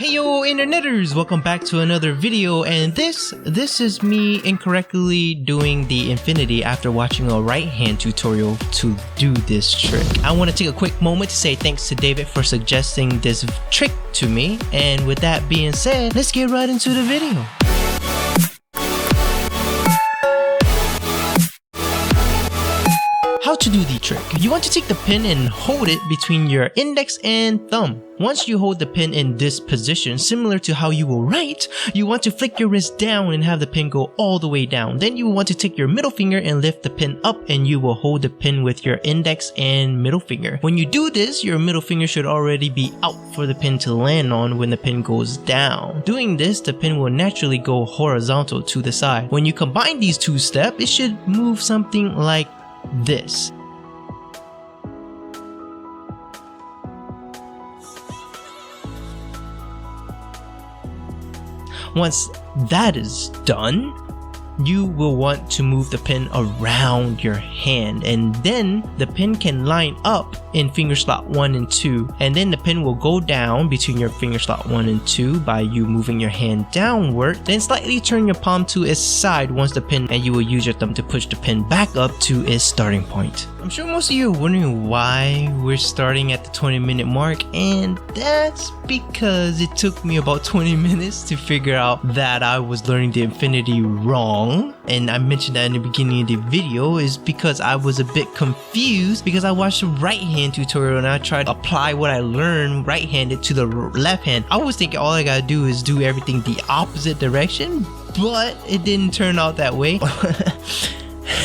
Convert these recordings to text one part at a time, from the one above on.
Hey yo interneters, welcome back to another video, and this is me incorrectly doing the infinity after watching a right hand tutorial to do this trick. I want to take a quick moment to say thanks to David for suggesting this trick to me, and with that being said, let's get right into the video. How to do the trick. You want to take the pin and hold it between your index and thumb. Once you hold the pin in this position, similar to how you will write, you want to flick your wrist down and have the pin go all the way down. Then you want to take your middle finger and lift the pin up, and you will hold the pin with your index and middle finger. When you do this, your middle finger should already be out for the pin to land on when the pin goes down. Doing this, the pin will naturally go horizontal to the side. When you combine these two steps, it should move something like this. Once that is done, you will want to move the pin around your hand, and then the pin can line up in finger slot 1 and 2, and then the pin will go down between your finger slot 1 and 2 by you moving your hand downward. Then slightly turn your palm to its side once the pin, and you will use your thumb to push the pin back up to its starting point. I'm sure most of you are wondering why we're starting at the 20-minute mark, and that's because it took me about 20 minutes to figure out that I was learning the infinity wrong. And I mentioned that in the beginning of the video is because I was a bit confused because I watched a right hand tutorial and I tried to apply what I learned right-handed to the left hand. I was thinking all I gotta do is do everything the opposite direction, but it didn't turn out that way.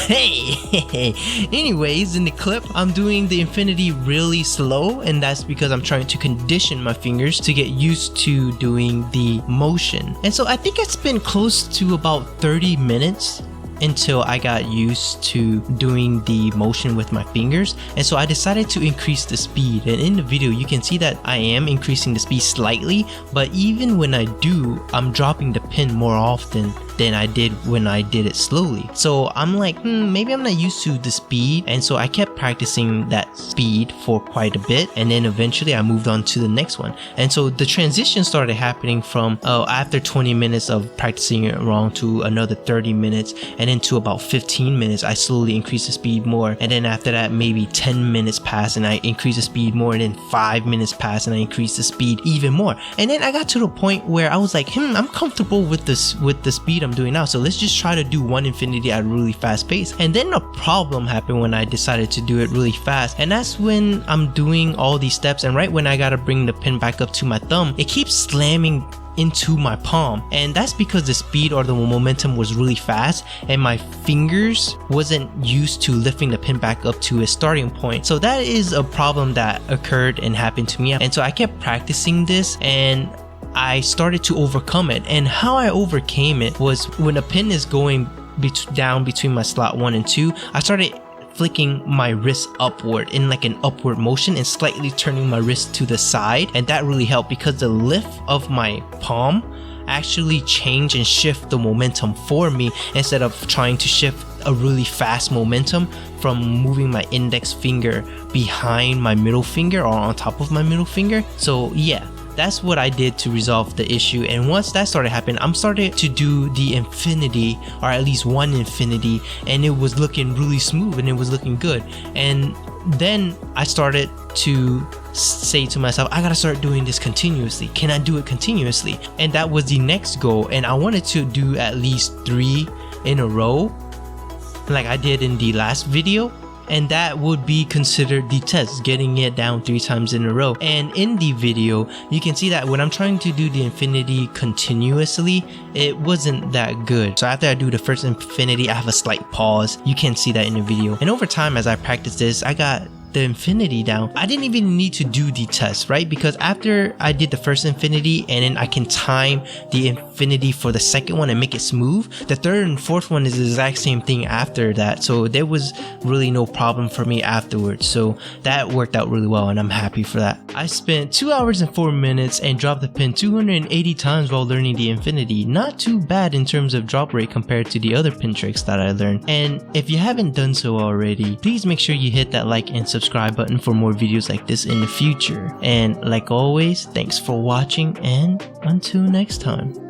Hey, anyways, in the clip I'm doing the infinity really slow, and that's because I'm trying to condition my fingers to get used to doing the motion. And so I think it's been close to about 30 minutes until I got used to doing the motion with my fingers, and so I decided to increase the speed. And in the video you can see that I am increasing the speed slightly, but even when I do, I'm dropping the pin more often than I did when I did it slowly. So I'm like, maybe I'm not used to the speed, and so I kept practicing that speed for quite a bit, and then eventually I moved on to the next one. And so the transition started happening from after 20 minutes of practicing it wrong to another 30 minutes, and then to about 15 minutes I slowly increased the speed more, and then after that maybe 10 minutes passed and I increased the speed more, and then 5 minutes passed and I increased the speed even more. And then I got to the point where I was like, I'm comfortable with the speed I'm doing now, so let's just try to do one infinity at a really fast pace. And then a problem happened when I decided to do it really fast, and that's when I'm doing all these steps, and right when I gotta bring the pin back up to my thumb, it keeps slamming into my palm. And that's because the speed or the momentum was really fast and my fingers wasn't used to lifting the pin back up to its starting point. So that is a problem that occurred and happened to me, and so I kept practicing this and I started to overcome it. And how I overcame it was when a pin is going down between my slot 1 and 2, I started flicking my wrist upward in like an upward motion and slightly turning my wrist to the side, and that really helped because the lift of my palm actually changed and shift the momentum for me instead of trying to shift a really fast momentum from moving my index finger behind my middle finger or on top of my middle finger. So yeah, that's what I did to resolve the issue. And once that started happening, I'm started to do the infinity, or at least one infinity, and it was looking really smooth and it was looking good. And then I started to say to myself, I gotta start doing this continuously. Can I do it continuously? And that was the next goal, and I wanted to do at least 3 in a row like I did in the last video. And that would be considered the test, getting it down 3 times in a row. And in the video you can see that when I'm trying to do the infinity continuously, it wasn't that good. So after I do the first infinity, I have a slight pause. You can see that in the video. And over time, as I practiced this, I got the infinity down. I didn't even need to do the test, right? Because after I did the first infinity and then I can time the infinity for the second one and make it smooth, the third and fourth one is the exact same thing after that. So there was really no problem for me afterwards. So that worked out really well and I'm happy for that. I spent 2 hours and 4 minutes and dropped the pin 280 times while learning the infinity. Not too bad in terms of drop rate compared to the other pin tricks that I learned. And if you haven't done so already, please make sure you hit that like and subscribe subscribe button for more videos like this in the future. And like always, thanks for watching, and until next time.